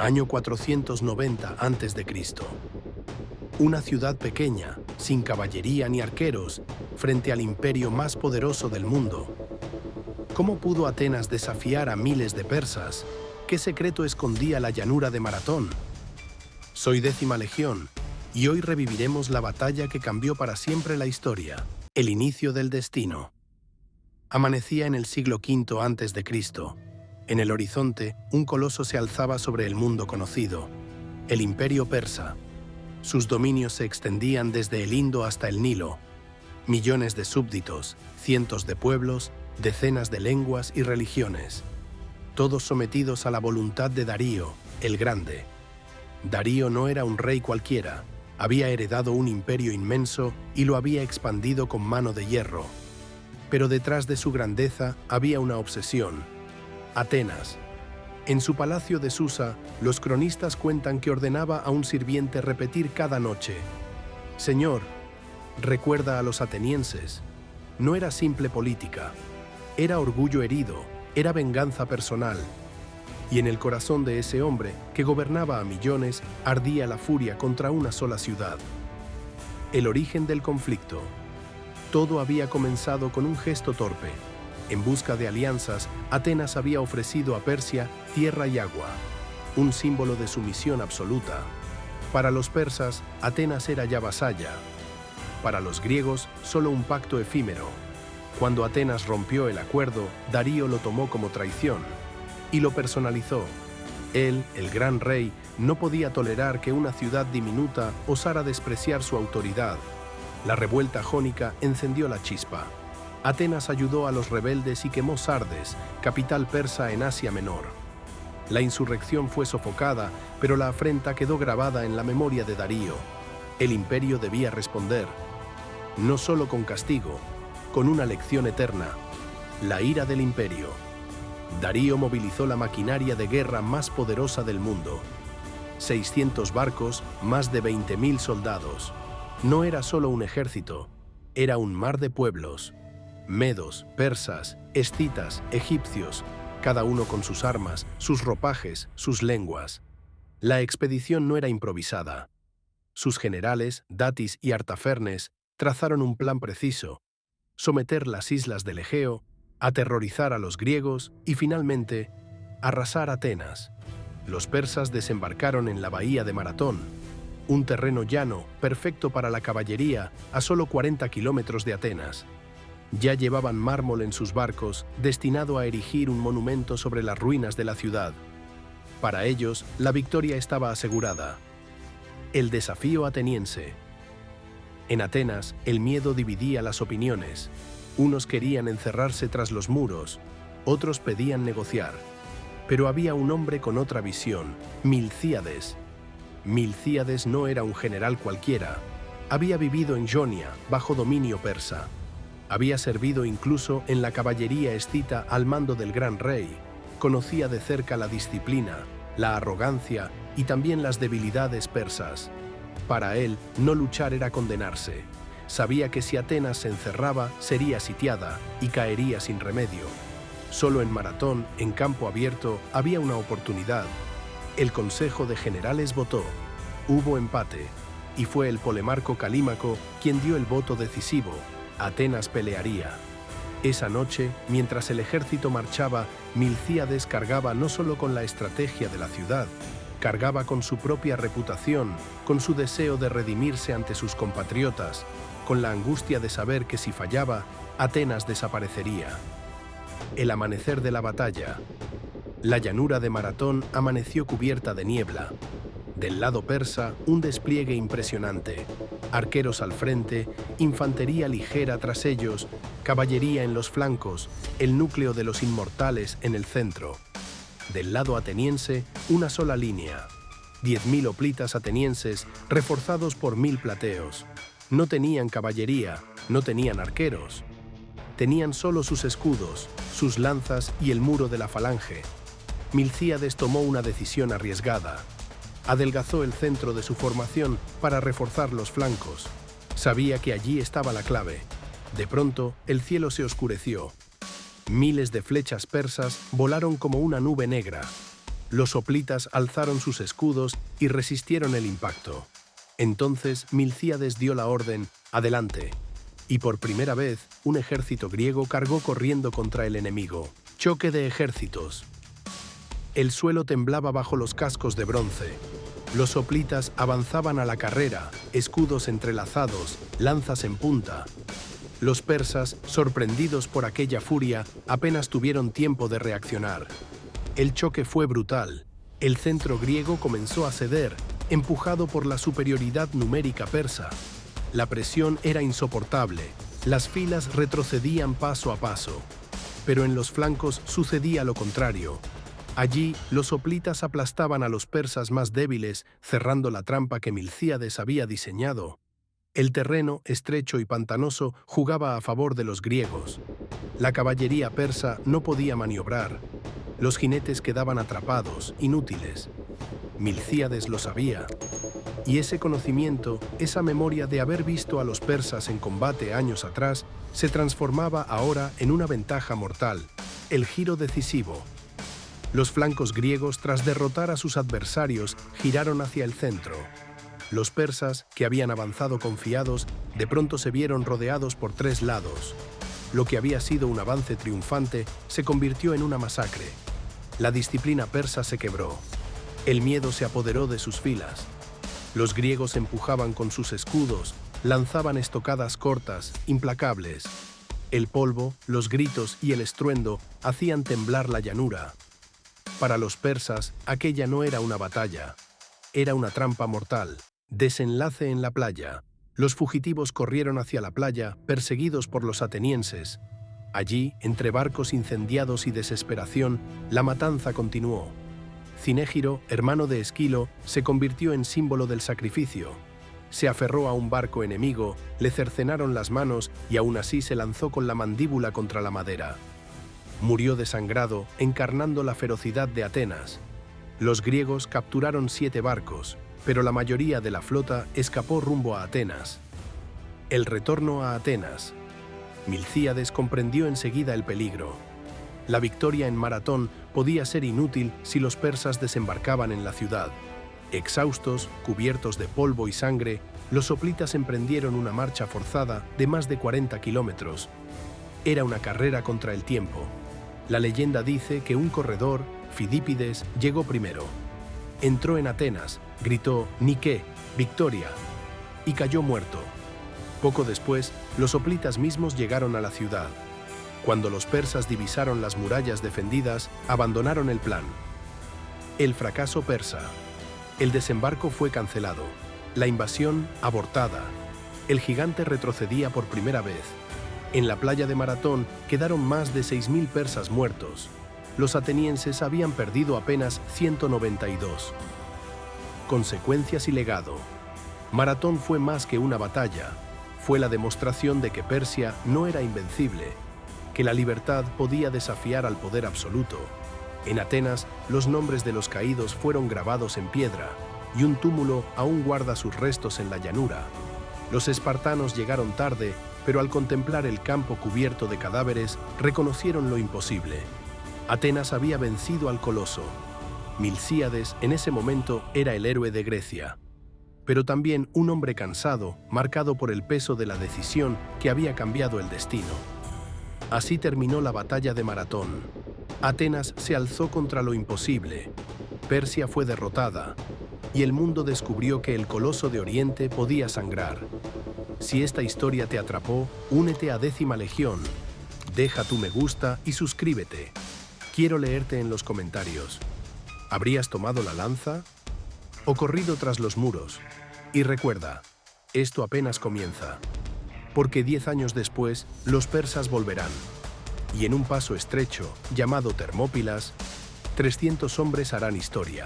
Año 490 a.C. Una ciudad pequeña, sin caballería ni arqueros, frente al imperio más poderoso del mundo. ¿Cómo pudo Atenas desafiar a miles de persas? ¿Qué secreto escondía la llanura de Maratón? Soy 10ª Legión, y hoy reviviremos la batalla que cambió para siempre la historia, el inicio del destino. Amanecía en el siglo V a.C. En el horizonte, un coloso se alzaba sobre el mundo conocido, el Imperio Persa. Sus dominios se extendían desde el Indo hasta el Nilo. Millones de súbditos, cientos de pueblos, decenas de lenguas y religiones. Todos sometidos a la voluntad de Darío, el Grande. Darío no era un rey cualquiera. Había heredado un imperio inmenso y lo había expandido con mano de hierro. Pero detrás de su grandeza había una obsesión: Atenas. En su palacio de Susa, los cronistas cuentan que ordenaba a un sirviente repetir cada noche: «Señor, recuerda a los atenienses». No era simple política, era orgullo herido, era venganza personal. Y en el corazón de ese hombre, que gobernaba a millones, ardía la furia contra una sola ciudad. El origen del conflicto. Todo había comenzado con un gesto torpe. En busca de alianzas, Atenas había ofrecido a Persia tierra y agua, un símbolo de sumisión absoluta. Para los persas, Atenas era ya vasalla. Para los griegos, solo un pacto efímero. Cuando Atenas rompió el acuerdo, Darío lo tomó como traición y lo personalizó. Él, el gran rey, no podía tolerar que una ciudad diminuta osara despreciar su autoridad. La revuelta jónica encendió la chispa. Atenas ayudó a los rebeldes y quemó Sardes, capital persa en Asia Menor. La insurrección fue sofocada, pero la afrenta quedó grabada en la memoria de Darío. El imperio debía responder, no solo con castigo, con una lección eterna: la ira del imperio. Darío movilizó la maquinaria de guerra más poderosa del mundo. 600 barcos, más de 20.000 soldados. No era solo un ejército, era un mar de pueblos. Medos, persas, escitas, egipcios, cada uno con sus armas, sus ropajes, sus lenguas. La expedición no era improvisada. Sus generales, Datis y Artafernes, trazaron un plan preciso: someter las islas del Egeo, aterrorizar a los griegos y, finalmente, arrasar Atenas. Los persas desembarcaron en la bahía de Maratón, un terreno llano, perfecto para la caballería, a solo 40 kilómetros de Atenas. Ya llevaban mármol en sus barcos, destinado a erigir un monumento sobre las ruinas de la ciudad. Para ellos, la victoria estaba asegurada. El desafío ateniense. En Atenas, el miedo dividía las opiniones. Unos querían encerrarse tras los muros, otros pedían negociar. Pero había un hombre con otra visión: Milcíades. Milcíades no era un general cualquiera. Había vivido en Jonia, bajo dominio persa. Había servido incluso en la caballería escita al mando del gran rey. Conocía de cerca la disciplina, la arrogancia y también las debilidades persas. Para él, no luchar era condenarse. Sabía que si Atenas se encerraba, sería sitiada y caería sin remedio. Solo en Maratón, en campo abierto, había una oportunidad. El Consejo de Generales votó. Hubo empate, y fue el Polemarco Calímaco quien dio el voto decisivo: Atenas pelearía. Esa noche, mientras el ejército marchaba, Milcíades cargaba no solo con la estrategia de la ciudad, cargaba con su propia reputación, con su deseo de redimirse ante sus compatriotas, con la angustia de saber que si fallaba, Atenas desaparecería. El amanecer de la batalla. La llanura de Maratón amaneció cubierta de niebla. Del lado persa, un despliegue impresionante. Arqueros al frente, infantería ligera tras ellos, caballería en los flancos, el núcleo de los inmortales en el centro. Del lado ateniense, una sola línea. 10.000 hoplitas atenienses reforzados por 1.000 plateos. No tenían caballería, no tenían arqueros. Tenían solo sus escudos, sus lanzas y el muro de la falange. Milcíades tomó una decisión arriesgada. Adelgazó el centro de su formación para reforzar los flancos. Sabía que allí estaba la clave. De pronto, el cielo se oscureció. Miles de flechas persas volaron como una nube negra. Los hoplitas alzaron sus escudos y resistieron el impacto. Entonces Milcíades dio la orden, «Adelante», y por primera vez un ejército griego cargó corriendo contra el enemigo. Choque de ejércitos. El suelo temblaba bajo los cascos de bronce. Los hoplitas avanzaban a la carrera, escudos entrelazados, lanzas en punta. Los persas, sorprendidos por aquella furia, apenas tuvieron tiempo de reaccionar. El choque fue brutal. El centro griego comenzó a ceder, empujado por la superioridad numérica persa. La presión era insoportable. Las filas retrocedían paso a paso. Pero en los flancos sucedía lo contrario. Allí, los hoplitas aplastaban a los persas más débiles, cerrando la trampa que Milcíades había diseñado. El terreno, estrecho y pantanoso, jugaba a favor de los griegos. La caballería persa no podía maniobrar. Los jinetes quedaban atrapados, inútiles. Milcíades lo sabía. Y ese conocimiento, esa memoria de haber visto a los persas en combate años atrás, se transformaba ahora en una ventaja mortal, el giro decisivo. Los flancos griegos, tras derrotar a sus adversarios, giraron hacia el centro. Los persas, que habían avanzado confiados, de pronto se vieron rodeados por tres lados. Lo que había sido un avance triunfante se convirtió en una masacre. La disciplina persa se quebró. El miedo se apoderó de sus filas. Los griegos empujaban con sus escudos, lanzaban estocadas cortas, implacables. El polvo, los gritos y el estruendo hacían temblar la llanura. Para los persas, aquella no era una batalla. Era una trampa mortal. Desenlace en la playa. Los fugitivos corrieron hacia la playa, perseguidos por los atenienses. Allí, entre barcos incendiados y desesperación, la matanza continuó. Cinégiro, hermano de Esquilo, se convirtió en símbolo del sacrificio. Se aferró a un barco enemigo, le cercenaron las manos y aún así se lanzó con la mandíbula contra la madera. Murió desangrado, encarnando la ferocidad de Atenas. Los griegos capturaron 7 barcos, pero la mayoría de la flota escapó rumbo a Atenas. El retorno a Atenas. Milcíades comprendió enseguida el peligro. La victoria en Maratón podía ser inútil si los persas desembarcaban en la ciudad. Exhaustos, cubiertos de polvo y sangre, los hoplitas emprendieron una marcha forzada de más de 40 kilómetros. Era una carrera contra el tiempo. La leyenda dice que un corredor, Fidípides, llegó primero. Entró en Atenas, gritó «Nike, victoria», y cayó muerto. Poco después, los hoplitas mismos llegaron a la ciudad. Cuando los persas divisaron las murallas defendidas, abandonaron el plan. El fracaso persa. El desembarco fue cancelado. La invasión abortada. El gigante retrocedía por primera vez. En la playa de Maratón quedaron más de 6.000 persas muertos. Los atenienses habían perdido apenas 192. Consecuencias y legado. Maratón fue más que una batalla. Fue la demostración de que Persia no era invencible, que la libertad podía desafiar al poder absoluto. En Atenas, los nombres de los caídos fueron grabados en piedra, y un túmulo aún guarda sus restos en la llanura. Los espartanos llegaron tarde, pero al contemplar el campo cubierto de cadáveres, reconocieron lo imposible. Atenas había vencido al coloso. Milcíades, en ese momento, era el héroe de Grecia, pero también un hombre cansado, marcado por el peso de la decisión que había cambiado el destino. Así terminó la batalla de Maratón. Atenas se alzó contra lo imposible. Persia fue derrotada, y el mundo descubrió que el coloso de Oriente podía sangrar. Si esta historia te atrapó, únete a 10ª Legión. Deja tu me gusta y suscríbete. Quiero leerte en los comentarios. ¿Habrías tomado la lanza o corrido tras los muros? Y recuerda, esto apenas comienza, porque 10 años después los persas volverán, y en un paso estrecho, llamado Termópilas, 300 hombres harán historia.